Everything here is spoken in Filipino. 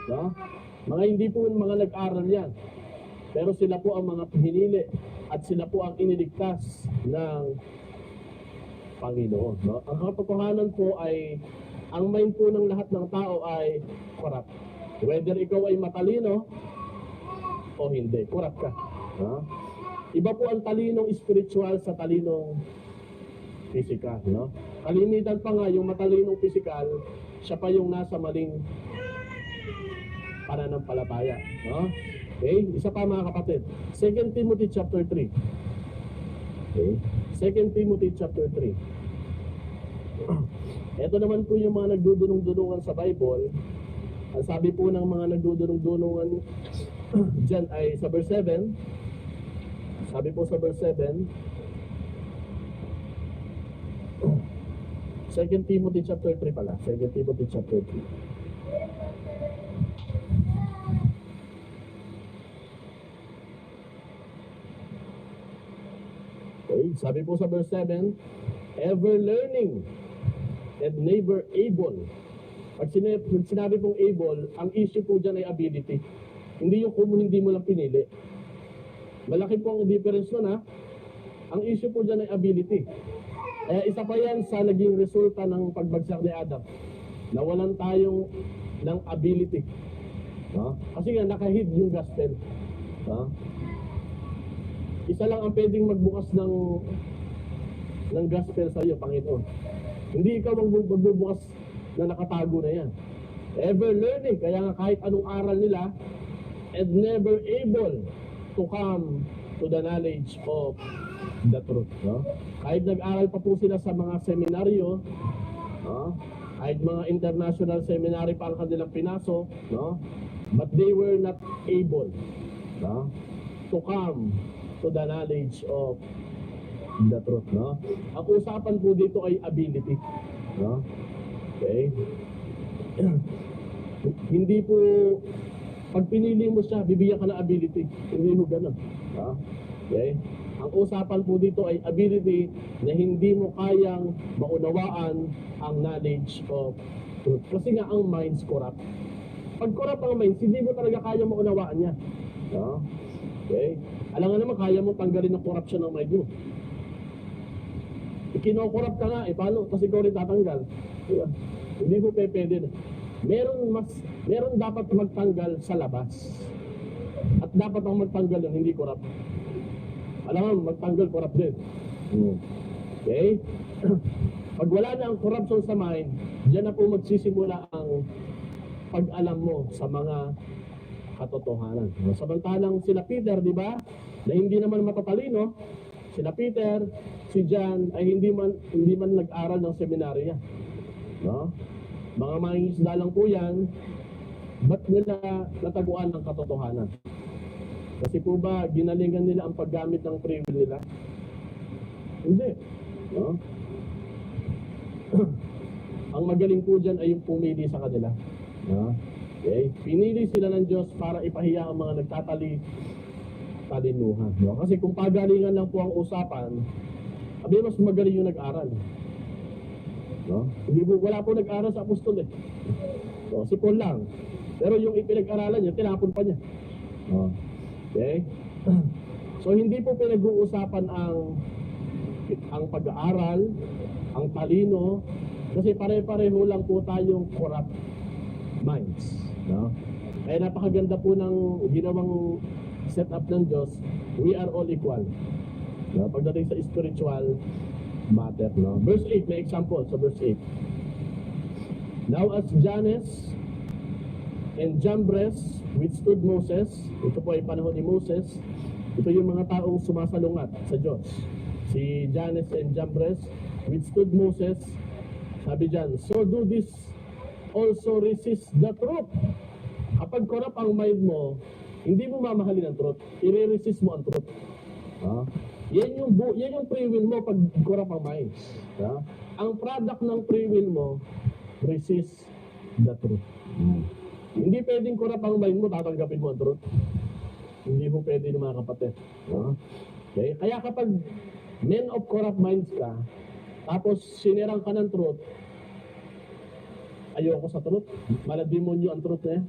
No? Mga hindi po mga nag-aral yan. Pero sila po ang mga pinili at sila po ang iniligtas ng Panginoon. No? Ang katotohanan po ay ang mind po ng lahat ng tao ay corrupt. Whether ikaw ay matalino o hindi, corrupt ka. No? Iba po ang talinong spiritual sa talinong physical. No? Kalimitan pa nga yung matalinong physical, siya pa yung nasa maling pananampalataya. No? Okay? Isa pa mga kapatid. 2 Timothy chapter 3. Okay? 2 Timothy chapter 3. Ito naman po yung mga nagdudunong-dunungan sa Bible. Ang sabi po ng mga nagdudunong-dunungan dyan ay sa verse 7. Sabi po sa verse 7, 2 Timothy chapter 3 pala. 2 Timothy chapter 3. Okay, sabi po sa verse 7, ever learning and never able. Pag sinabi pong able, ang issue po dyan ay ability. Hindi yung kung hindi mo lang pinili. Malaki po ang difference nun ha. Ang issue po dyan ay ability. Kaya isa pa yan sa naging resulta ng pagbagsak ni Adam. Nawalan tayong ng ability. No? Kasi nga nakahid yung gospel. No? Isa lang ang pwedeng magbukas ng gospel sa iyo, Panginoon. Hindi ikaw ang magbubukas na nakatago na yan. Ever learning, kaya nga kahit anong aral nila, and never able to come to the knowledge of the truth. No? Kahit nag-aral pa po sila sa mga seminaryo, no? Kahit mga international seminary pa ang kanilang pinasok, no? But they were not able, no? To come to the knowledge of the truth. No? Ang usapan po dito ay ability. No? Okay? Hindi po pag pinili mo siya, bibigyan ka ng ability. Hindi mo ganun. No? Okay? Ang usapan po dito ay ability na hindi mo kayang maunawaan ang knowledge of truth. Kasi nga ang mind's corrupt. Pag corrupt ang minds, hindi mo talaga kaya maunawaan niya. No? Okay? Alam nga naman, kaya mo tanggalin ang corruption ng mind mo. Kino-corrupt ka nga, paano? Kasi ikaw rin tatanggal. Diba? Hindi mo pwede na. Meron dapat magtanggal sa labas. At dapat ang magtanggal yun, hindi corrupt. Alam mo, magtanggal, corrupt din. Okay? Pag wala na ang corruption sa mind, diyan na po magsisimula ang pag-alam mo sa mga katotohanan. Samantalang sila Peter, di ba? Na hindi naman matatalino, sila Peter, si John ay hindi man nag-aral ng seminaryo. No? Mga mangingisda lang po yan, ba't nila nataguan ng katotohanan? Kasi po ba, ginalingan nila ang paggamit ng free will nila? Hindi. No? Ang magaling po dyan ay yung pumili sa kanila. No? Okay? Pinili sila ng Diyos para ipahiya ang mga talinuhan. No? Kasi kung pagalingan lang po ang usapan, mas magaling yung nag-aral. No? Hindi po, wala po nag-aral sa apostol eh. No? Si Paul lang. Pero yung ipinag-aralan niya, tinapon pa niya. No? Okay? So hindi po pinag-uusapan ang pag-aaral, ang talino, kasi pare-pareho lang po tayong corrupt minds. No? Kaya napakaganda po ng ginawang setup ng Diyos. We are all equal. No? Pagdating sa spiritual matter. No? Verse 8, may example sa verse 8. Now as Jannes and Jambres withstood Moses, ito po ay panahon ni Moses, ito yung mga taong sumasalungat sa Diyos. Si Jannes and Jambres withstood Moses, sabi dyan, so do this also resist the truth. Kapag corrupt ang mind mo, hindi mo mamahalin ang truth. I-resist mo ang truth. Yan yung free will mo pag corrupt ang mind. Ang product ng free will mo, resist the truth. Hindi pwedeng corrupt ang mind mo, tatanggapin mo ang truth. Hindi mo pwede ng mga kapatid. Okay? Kaya kapag men of corrupt minds ka, tapos sinirang ka ng truth, ayoko sa truth, malademonyo ang truth na yan.